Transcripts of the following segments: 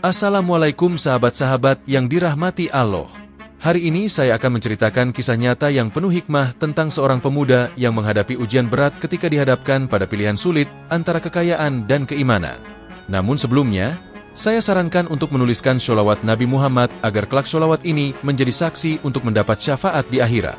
Assalamualaikum sahabat-sahabat yang dirahmati Allah. Hari ini saya akan menceritakan kisah nyata yang penuh hikmah tentang seorang pemuda yang menghadapi ujian berat ketika dihadapkan pada pilihan sulit antara kekayaan dan keimanan. Namun sebelumnya, saya sarankan untuk menuliskan sholawat Nabi Muhammad agar kelak sholawat ini menjadi saksi untuk mendapat syafaat di akhirat.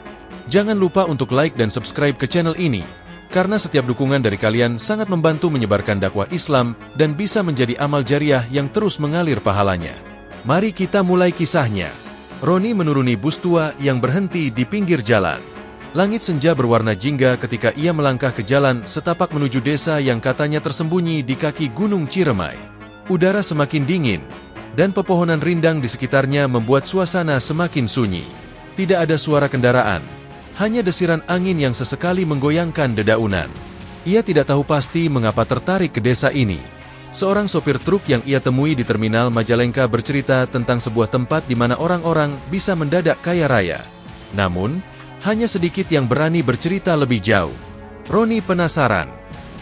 Jangan lupa untuk like dan subscribe ke channel ini, karena setiap dukungan dari kalian sangat membantu menyebarkan dakwah Islam dan bisa menjadi amal jariah yang terus mengalir pahalanya. Mari kita mulai kisahnya. Roni menuruni bus tua yang berhenti di pinggir jalan. Langit senja berwarna jingga ketika ia melangkah ke jalan setapak menuju desa yang katanya tersembunyi di kaki Gunung Ciremai. Udara semakin dingin, dan pepohonan rindang di sekitarnya membuat suasana semakin sunyi. Tidak ada suara kendaraan, hanya desiran angin yang sesekali menggoyangkan dedaunan. Ia tidak tahu pasti mengapa tertarik ke desa ini. Seorang sopir truk yang ia temui di terminal Majalengka bercerita tentang sebuah tempat di mana orang-orang bisa mendadak kaya raya. Namun, hanya sedikit yang berani bercerita lebih jauh. Roni penasaran.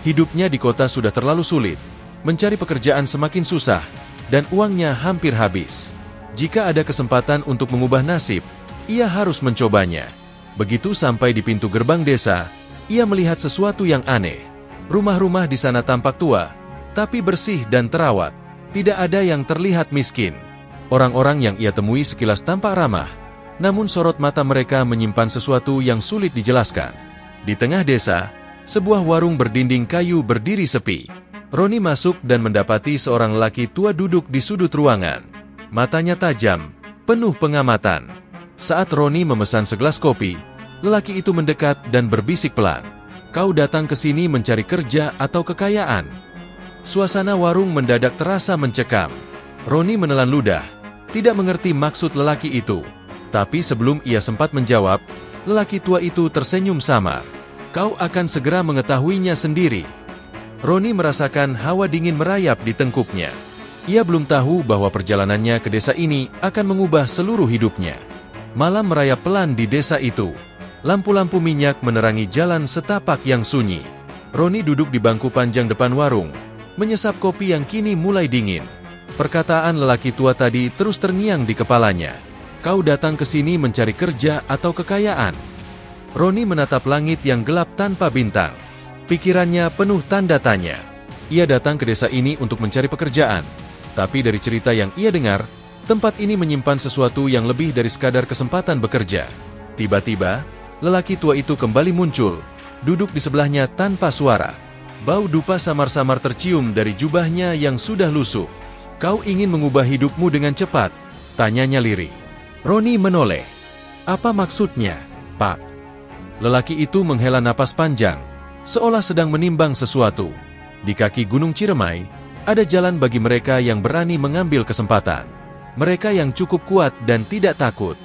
Hidupnya di kota sudah terlalu sulit. Mencari pekerjaan semakin susah, dan uangnya hampir habis. Jika ada kesempatan untuk mengubah nasib, ia harus mencobanya. Begitu sampai di pintu gerbang desa, ia melihat sesuatu yang aneh. Rumah-rumah di sana tampak tua, tapi bersih dan terawat. Tidak ada yang terlihat miskin. Orang-orang yang ia temui sekilas tampak ramah, namun sorot mata mereka menyimpan sesuatu yang sulit dijelaskan. Di tengah desa, sebuah warung berdinding kayu berdiri sepi. Roni masuk dan mendapati seorang lelaki tua duduk di sudut ruangan. Matanya tajam, penuh pengamatan. Saat Roni memesan segelas kopi, lelaki itu mendekat dan berbisik pelan. "Kau datang ke sini mencari kerja atau kekayaan?" Suasana warung mendadak terasa mencekam. Roni menelan ludah, tidak mengerti maksud lelaki itu. Tapi sebelum ia sempat menjawab, lelaki tua itu tersenyum samar. "Kau akan segera mengetahuinya sendiri." Roni merasakan hawa dingin merayap di tengkuknya. Ia belum tahu bahwa perjalanannya ke desa ini akan mengubah seluruh hidupnya. Malam merayap pelan di desa itu. Lampu-lampu minyak menerangi jalan setapak yang sunyi. Roni duduk di bangku panjang depan warung, menyesap kopi yang kini mulai dingin. Perkataan lelaki tua tadi terus terngiang di kepalanya. "Kau datang ke sini mencari kerja atau kekayaan?" Roni menatap langit yang gelap tanpa bintang. Pikirannya penuh tanda tanya. Ia datang ke desa ini untuk mencari pekerjaan. Tapi dari cerita yang ia dengar, tempat ini menyimpan sesuatu yang lebih dari sekadar kesempatan bekerja. Tiba-tiba, lelaki tua itu kembali muncul, duduk di sebelahnya tanpa suara. Bau dupa samar-samar tercium dari jubahnya yang sudah lusuh. "Kau ingin mengubah hidupmu dengan cepat?" tanyanya lirih. Roni menoleh. "Apa maksudnya, Pak?" Lelaki itu menghela napas panjang, seolah sedang menimbang sesuatu. Di kaki Gunung Ciremai, ada jalan bagi mereka yang berani mengambil kesempatan. Mereka yang cukup kuat dan tidak takut.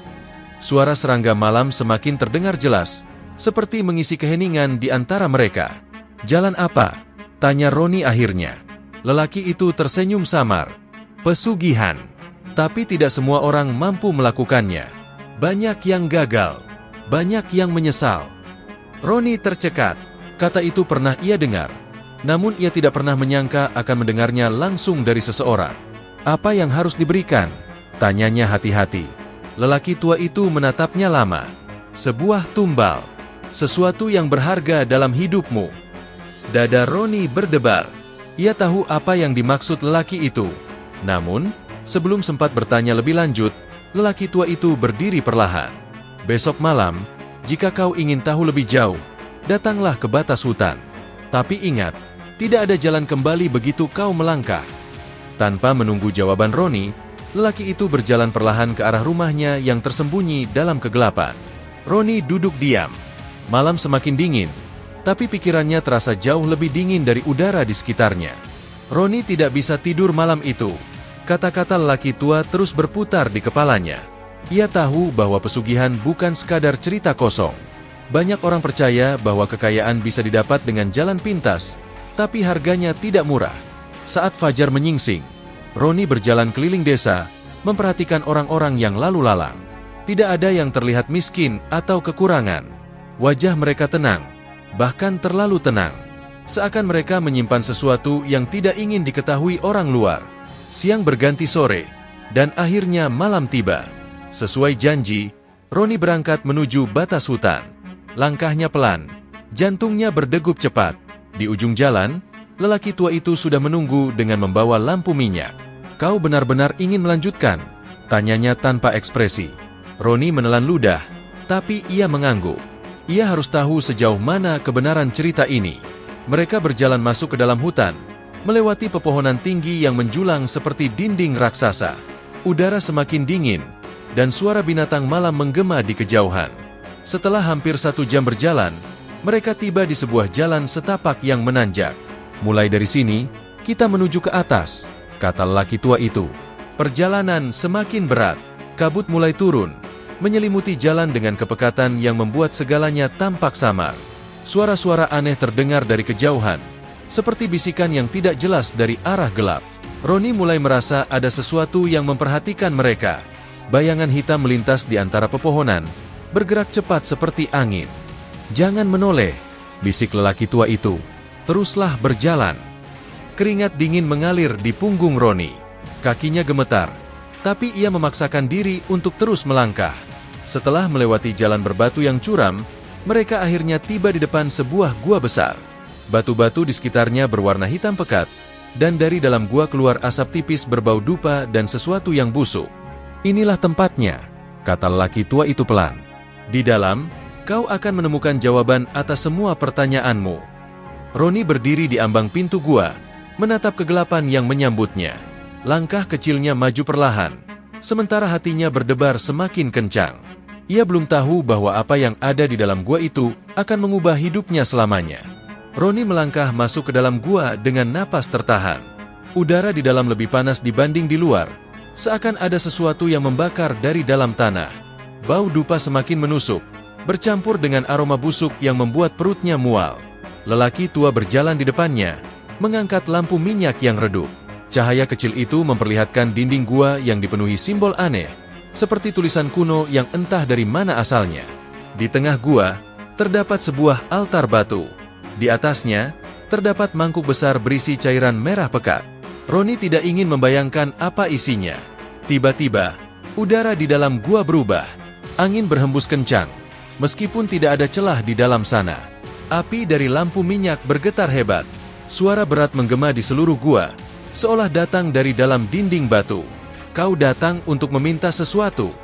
Suara serangga malam semakin terdengar jelas, seperti mengisi keheningan di antara mereka. "Jalan apa?" tanya Roni akhirnya. Lelaki itu tersenyum samar. "Pesugihan. Tapi tidak semua orang mampu melakukannya. Banyak yang gagal, banyak yang menyesal." Roni tercekat. Kata itu pernah ia dengar, namun ia tidak pernah menyangka akan mendengarnya langsung dari seseorang. "Apa yang harus diberikan?" tanyanya hati-hati. Lelaki tua itu menatapnya lama. "Sebuah tumbal. Sesuatu yang berharga dalam hidupmu." Dada Roni berdebar. Ia tahu apa yang dimaksud lelaki itu. Namun, sebelum sempat bertanya lebih lanjut, lelaki tua itu berdiri perlahan. "Besok malam, jika kau ingin tahu lebih jauh, datanglah ke batas hutan. Tapi ingat, tidak ada jalan kembali begitu kau melangkah." Tanpa menunggu jawaban Roni, lelaki itu berjalan perlahan ke arah rumahnya yang tersembunyi dalam kegelapan. Roni duduk diam. Malam semakin dingin, tapi pikirannya terasa jauh lebih dingin dari udara di sekitarnya. Roni tidak bisa tidur malam itu. Kata-kata lelaki tua terus berputar di kepalanya. Ia tahu bahwa pesugihan bukan sekadar cerita kosong. Banyak orang percaya bahwa kekayaan bisa didapat dengan jalan pintas, tapi harganya tidak murah. Saat fajar menyingsing, Roni berjalan keliling desa, memperhatikan orang-orang yang lalu lalang. Tidak ada yang terlihat miskin atau kekurangan. Wajah mereka tenang, bahkan terlalu tenang. Seakan mereka menyimpan sesuatu yang tidak ingin diketahui orang luar. Siang berganti sore, dan akhirnya malam tiba. Sesuai janji, Roni berangkat menuju batas hutan. Langkahnya pelan, jantungnya berdegup cepat. Di ujung jalan, lelaki tua itu sudah menunggu dengan membawa lampu minyak. "Kau benar-benar ingin melanjutkan?" tanyanya tanpa ekspresi. Roni menelan ludah, tapi ia mengangguk. Ia harus tahu sejauh mana kebenaran cerita ini. Mereka berjalan masuk ke dalam hutan, melewati pepohonan tinggi yang menjulang seperti dinding raksasa. Udara semakin dingin, dan suara binatang malam menggema di kejauhan. Setelah hampir 1 jam berjalan, mereka tiba di sebuah jalan setapak yang menanjak. "Mulai dari sini, kita menuju ke atas," kata lelaki tua itu. Perjalanan semakin berat, kabut mulai turun, menyelimuti jalan dengan kepekatan yang membuat segalanya tampak samar. Suara-suara aneh terdengar dari kejauhan, seperti bisikan yang tidak jelas dari arah gelap. Roni mulai merasa ada sesuatu yang memperhatikan mereka. Bayangan hitam melintas di antara pepohonan, bergerak cepat seperti angin. "Jangan menoleh," bisik lelaki tua itu. "Teruslah berjalan." Keringat dingin mengalir di punggung Roni. Kakinya gemetar, tapi ia memaksakan diri untuk terus melangkah. Setelah melewati jalan berbatu yang curam, mereka akhirnya tiba di depan sebuah gua besar. Batu-batu di sekitarnya berwarna hitam pekat, dan dari dalam gua keluar asap tipis berbau dupa dan sesuatu yang busuk. "Inilah tempatnya," kata lelaki tua itu pelan. "Di dalam, kau akan menemukan jawaban atas semua pertanyaanmu." Roni berdiri di ambang pintu gua, menatap kegelapan yang menyambutnya. Langkah kecilnya maju perlahan, sementara hatinya berdebar semakin kencang. Ia belum tahu bahwa apa yang ada di dalam gua itu akan mengubah hidupnya selamanya. Roni melangkah masuk ke dalam gua dengan napas tertahan. Udara di dalam lebih panas dibanding di luar, seakan ada sesuatu yang membakar dari dalam tanah. Bau dupa semakin menusuk, bercampur dengan aroma busuk yang membuat perutnya mual. Lelaki tua berjalan di depannya, mengangkat lampu minyak yang redup. Cahaya kecil itu memperlihatkan dinding gua yang dipenuhi simbol aneh, seperti tulisan kuno yang entah dari mana asalnya. Di tengah gua, terdapat sebuah altar batu. Di atasnya, terdapat mangkuk besar berisi cairan merah pekat. Roni tidak ingin membayangkan apa isinya. Tiba-tiba, udara di dalam gua berubah. Angin berhembus kencang, meskipun tidak ada celah di dalam sana. Api dari lampu minyak bergetar hebat. Suara berat menggema di seluruh gua, seolah datang dari dalam dinding batu. "Kau datang untuk meminta sesuatu."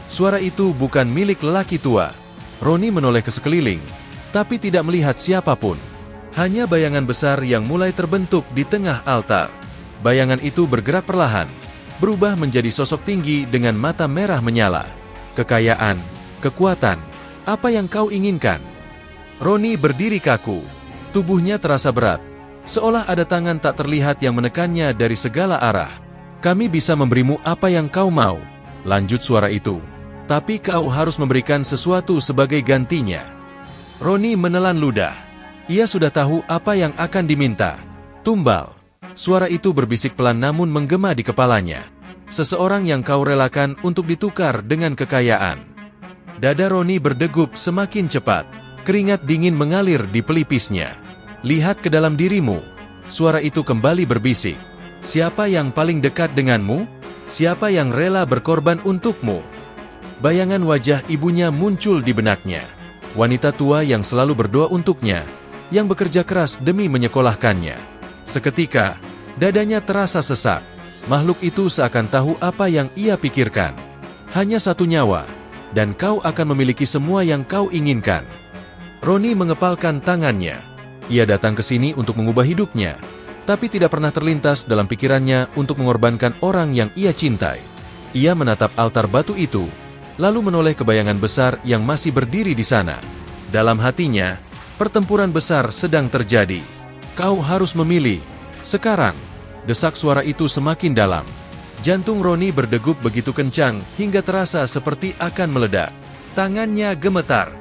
Suara itu bukan milik lelaki tua. Roni menoleh ke sekeliling, tapi tidak melihat siapapun. Hanya bayangan besar yang mulai terbentuk di tengah altar. Bayangan itu bergerak perlahan, berubah menjadi sosok tinggi dengan mata merah menyala. "Kekayaan, kekuatan, apa yang kau inginkan?" Roni berdiri kaku. Tubuhnya terasa berat, seolah ada tangan tak terlihat yang menekannya dari segala arah. "Kami bisa memberimu apa yang kau mau," lanjut suara itu. "Tapi kau harus memberikan sesuatu sebagai gantinya." Roni menelan ludah. Ia sudah tahu apa yang akan diminta. "Tumbal." Suara itu berbisik pelan namun menggema di kepalanya. "Seseorang yang kau relakan untuk ditukar dengan kekayaan." Dada Roni berdegup semakin cepat. Keringat dingin mengalir di pelipisnya. "Lihat ke dalam dirimu." Suara itu kembali berbisik. "Siapa yang paling dekat denganmu? Siapa yang rela berkorban untukmu?" Bayangan wajah ibunya muncul di benaknya. Wanita tua yang selalu berdoa untuknya, yang bekerja keras demi menyekolahkannya. Seketika, dadanya terasa sesak. Makhluk itu seakan tahu apa yang ia pikirkan. "Hanya satu nyawa, dan kau akan memiliki semua yang kau inginkan." Roni mengepalkan tangannya. Ia datang ke sini untuk mengubah hidupnya, tapi tidak pernah terlintas dalam pikirannya untuk mengorbankan orang yang ia cintai. Ia menatap altar batu itu, lalu menoleh ke bayangan besar yang masih berdiri di sana. Dalam hatinya, pertempuran besar sedang terjadi. "Kau harus memilih. Sekarang." Desak suara itu semakin dalam. Jantung Roni berdegup begitu kencang hingga terasa seperti akan meledak. Tangannya gemetar.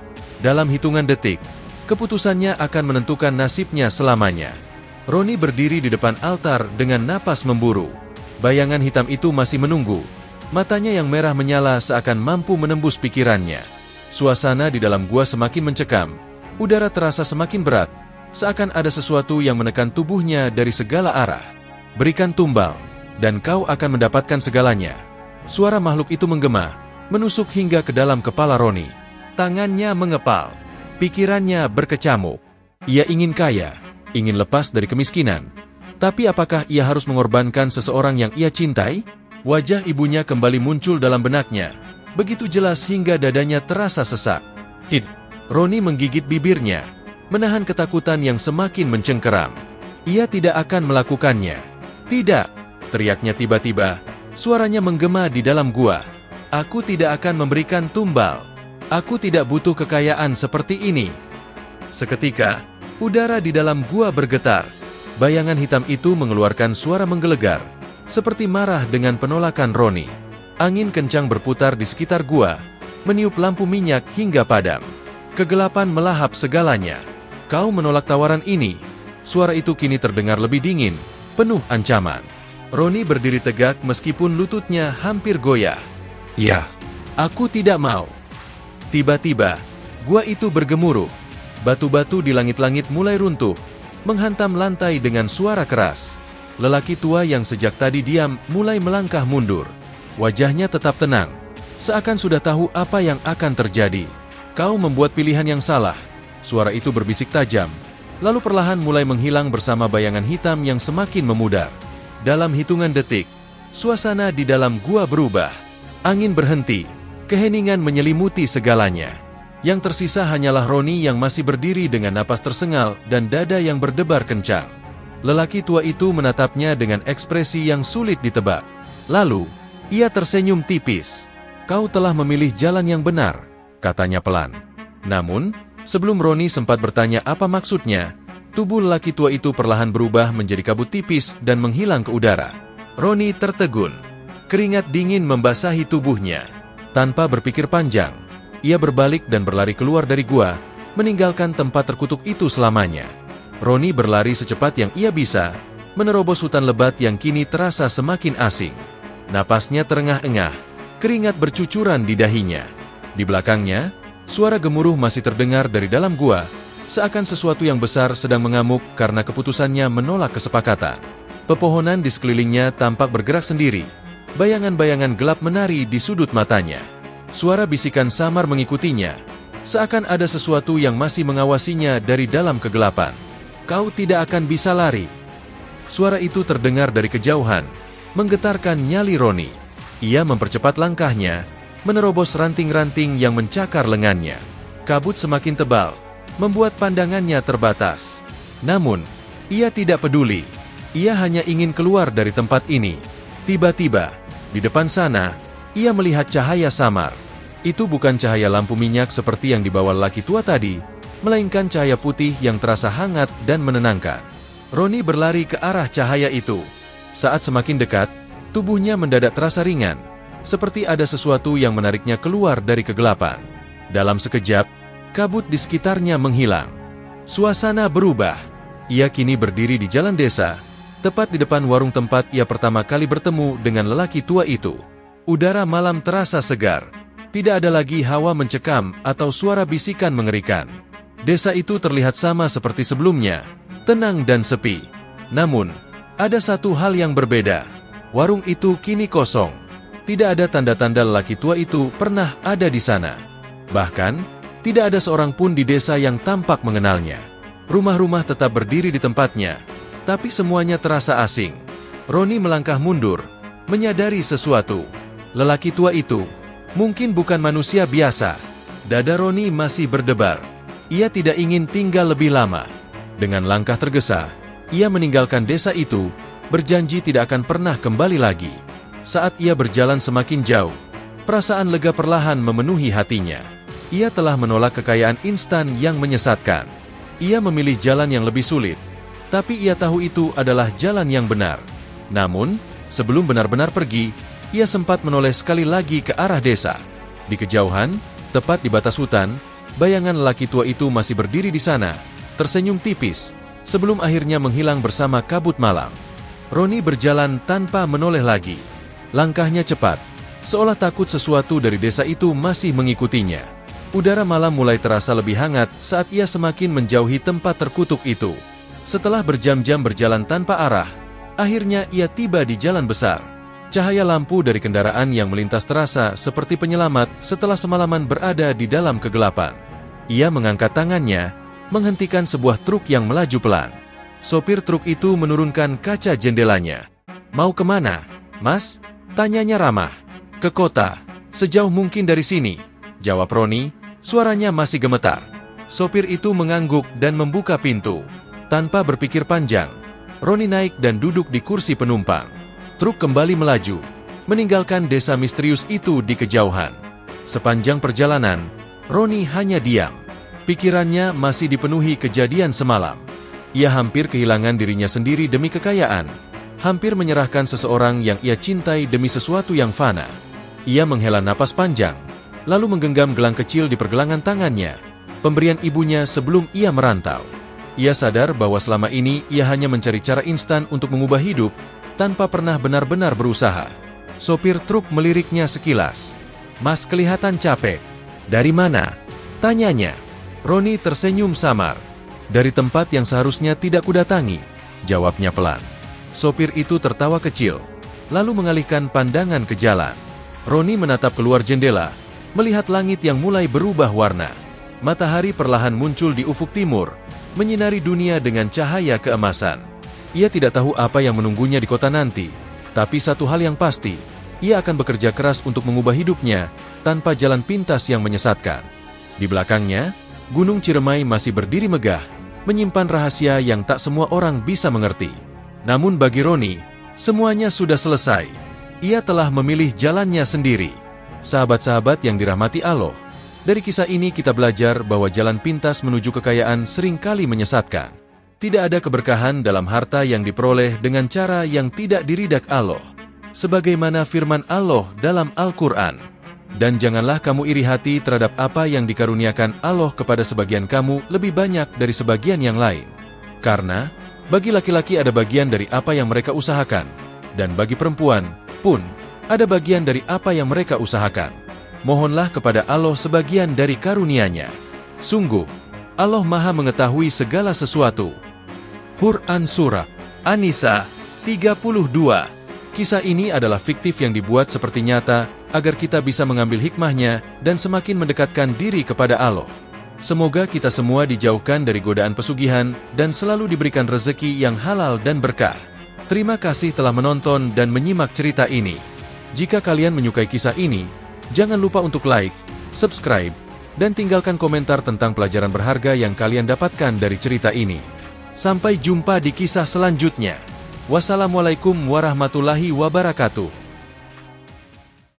Dalam hitungan detik, keputusannya akan menentukan nasibnya selamanya. Roni berdiri di depan altar dengan napas memburu. Bayangan hitam itu masih menunggu. Matanya yang merah menyala seakan mampu menembus pikirannya. Suasana di dalam gua semakin mencekam. Udara terasa semakin berat, seakan ada sesuatu yang menekan tubuhnya dari segala arah. "Berikan tumbal," dan kau akan mendapatkan segalanya." Suara makhluk itu menggema, menusuk hingga ke dalam kepala Roni. Tangannya mengepal, pikirannya berkecamuk. Ia ingin kaya, ingin lepas dari kemiskinan. Tapi apakah ia harus mengorbankan seseorang yang ia cintai? Wajah ibunya kembali muncul dalam benaknya, begitu jelas hingga dadanya terasa sesak. Roni menggigit bibirnya, menahan ketakutan yang semakin mencengkeram. Ia tidak akan melakukannya. "Tidak!" teriaknya tiba-tiba, suaranya menggema di dalam gua. "Aku tidak akan memberikan tumbal. Aku tidak butuh kekayaan seperti ini." Seketika, udara di dalam gua bergetar. Bayangan hitam itu mengeluarkan suara menggelegar, seperti marah dengan penolakan Roni. Angin kencang berputar di sekitar gua, meniup lampu minyak hingga padam. Kegelapan melahap segalanya. "Kau menolak tawaran ini?" Suara itu kini terdengar lebih dingin, penuh ancaman. Roni berdiri tegak meskipun lututnya hampir goyah. "Ya, aku tidak mau." Tiba-tiba, gua itu bergemuruh. Batu-batu di langit-langit mulai runtuh, menghantam lantai dengan suara keras. Lelaki tua yang sejak tadi diam mulai melangkah mundur. Wajahnya tetap tenang, seakan sudah tahu apa yang akan terjadi. "Kau membuat pilihan yang salah." Suara itu berbisik tajam, lalu perlahan mulai menghilang bersama bayangan hitam yang semakin memudar. Dalam hitungan detik, suasana di dalam gua berubah. Angin berhenti, keheningan menyelimuti segalanya. Yang tersisa hanyalah Roni yang masih berdiri dengan napas tersengal dan dada yang berdebar kencang. Lelaki tua itu menatapnya dengan ekspresi yang sulit ditebak. Lalu, ia tersenyum tipis. "Kau telah memilih jalan yang benar," katanya pelan. Namun, sebelum Roni sempat bertanya apa maksudnya, tubuh lelaki tua itu perlahan berubah menjadi kabut tipis dan menghilang ke udara. Roni tertegun. Keringat dingin membasahi tubuhnya. Tanpa berpikir panjang, ia berbalik dan berlari keluar dari gua, meninggalkan tempat terkutuk itu selamanya. Roni berlari secepat yang ia bisa, menerobos hutan lebat yang kini terasa semakin asing. Napasnya terengah-engah, keringat bercucuran di dahinya. Di belakangnya, suara gemuruh masih terdengar dari dalam gua, seakan sesuatu yang besar sedang mengamuk karena keputusannya menolak kesepakatan. Pepohonan di sekelilingnya tampak bergerak sendiri. Bayangan-bayangan gelap menari di sudut matanya. Suara bisikan samar mengikutinya, seakan ada sesuatu yang masih mengawasinya dari dalam kegelapan. "Kau tidak akan bisa lari." Suara itu terdengar dari kejauhan, menggetarkan nyali Roni. Ia mempercepat langkahnya, menerobos ranting-ranting yang mencakar lengannya. Kabut semakin tebal, membuat pandangannya terbatas. Namun, ia tidak peduli. Ia hanya ingin keluar dari tempat ini. Tiba-tiba, di depan sana, ia melihat cahaya samar. Itu bukan cahaya lampu minyak seperti yang dibawa lelaki tua tadi, melainkan cahaya putih yang terasa hangat dan menenangkan. Roni berlari ke arah cahaya itu. Saat semakin dekat, tubuhnya mendadak terasa ringan, seperti ada sesuatu yang menariknya keluar dari kegelapan. Dalam sekejap, kabut di sekitarnya menghilang. Suasana berubah. Ia kini berdiri di jalan desa, tepat di depan warung tempat ia pertama kali bertemu dengan lelaki tua itu. Udara malam terasa segar. Tidak ada lagi hawa mencekam atau suara bisikan mengerikan. Desa itu terlihat sama seperti sebelumnya, tenang dan sepi. Namun, ada satu hal yang berbeda. Warung itu kini kosong. Tidak ada tanda-tanda lelaki tua itu pernah ada di sana. Bahkan, tidak ada seorang pun di desa yang tampak mengenalnya. Rumah-rumah tetap berdiri di tempatnya, tapi semuanya terasa asing. Roni melangkah mundur, menyadari sesuatu. Lelaki tua itu mungkin bukan manusia biasa. Dada Roni masih berdebar. Ia tidak ingin tinggal lebih lama. Dengan langkah tergesa, ia meninggalkan desa itu, berjanji tidak akan pernah kembali lagi. Saat ia berjalan semakin jauh, perasaan lega perlahan memenuhi hatinya. Ia telah menolak kekayaan instan yang menyesatkan. Ia memilih jalan yang lebih sulit, tapi ia tahu itu adalah jalan yang benar. Namun, sebelum benar-benar pergi, ia sempat menoleh sekali lagi ke arah desa. Di kejauhan, tepat di batas hutan, bayangan lelaki tua itu masih berdiri di sana, tersenyum tipis, sebelum akhirnya menghilang bersama kabut malam. Roni berjalan tanpa menoleh lagi. Langkahnya cepat, seolah takut sesuatu dari desa itu masih mengikutinya. Udara malam mulai terasa lebih hangat saat ia semakin menjauhi tempat terkutuk itu. Setelah berjam-jam berjalan tanpa arah, Akhirnya ia tiba di jalan besar. Cahaya lampu dari kendaraan yang melintas terasa seperti penyelamat setelah semalaman berada di dalam kegelapan. Ia mengangkat tangannya, menghentikan sebuah truk yang melaju pelan. Sopir truk itu menurunkan kaca jendelanya. "Mau kemana, Mas?" tanyanya ramah. "Ke kota, sejauh mungkin dari sini," jawab Roni, suaranya masih gemetar. Sopir itu mengangguk dan membuka pintu. Tanpa berpikir panjang, Roni naik dan duduk di kursi penumpang. Truk kembali melaju, meninggalkan desa misterius itu di kejauhan. Sepanjang perjalanan, Roni hanya diam. Pikirannya masih dipenuhi kejadian semalam. Ia hampir kehilangan dirinya sendiri demi kekayaan, hampir menyerahkan seseorang yang ia cintai demi sesuatu yang fana. Ia menghela napas panjang, lalu menggenggam gelang kecil di pergelangan tangannya, pemberian ibunya sebelum ia merantau. Ia sadar bahwa selama ini ia hanya mencari cara instan untuk mengubah hidup, tanpa pernah benar-benar berusaha. Sopir truk meliriknya sekilas. "Mas kelihatan capek." "Dari mana?" tanyanya. Roni tersenyum samar. "Dari tempat yang seharusnya tidak kudatangi," jawabnya pelan. Sopir itu tertawa kecil, lalu mengalihkan pandangan ke jalan. Roni menatap keluar jendela, melihat langit yang mulai berubah warna. Matahari perlahan muncul di ufuk timur, menyinari dunia dengan cahaya keemasan. Ia tidak tahu apa yang menunggunya di kota nanti, tapi satu hal yang pasti, ia akan bekerja keras untuk mengubah hidupnya tanpa jalan pintas yang menyesatkan. Di belakangnya, Gunung Ciremai masih berdiri megah, menyimpan rahasia yang tak semua orang bisa mengerti. Namun bagi Roni, semuanya sudah selesai. Ia telah memilih jalannya sendiri. Sahabat-sahabat yang dirahmati Allah, dari kisah ini kita belajar bahwa jalan pintas menuju kekayaan seringkali menyesatkan. Tidak ada keberkahan dalam harta yang diperoleh dengan cara yang tidak diridak Allah. Sebagaimana firman Allah dalam Al-Quran, "Dan janganlah kamu iri hati terhadap apa yang dikaruniakan Allah kepada sebagian kamu lebih banyak dari sebagian yang lain. Karena bagi laki-laki ada bagian dari apa yang mereka usahakan, dan bagi perempuan pun ada bagian dari apa yang mereka usahakan. Mohonlah kepada Allah sebagian dari karunia-Nya. Sungguh, Allah Maha mengetahui segala sesuatu." Quran Surah An-Nisa 32. Kisah ini adalah fiktif yang dibuat seperti nyata agar kita bisa mengambil hikmahnya dan semakin mendekatkan diri kepada Allah. Semoga kita semua dijauhkan dari godaan pesugihan dan selalu diberikan rezeki yang halal dan berkah. Terima kasih telah menonton dan menyimak cerita ini. Jika kalian menyukai kisah ini, jangan lupa untuk like, subscribe, dan tinggalkan komentar tentang pelajaran berharga yang kalian dapatkan dari cerita ini. Sampai jumpa di kisah selanjutnya. Wassalamualaikum warahmatullahi wabarakatuh.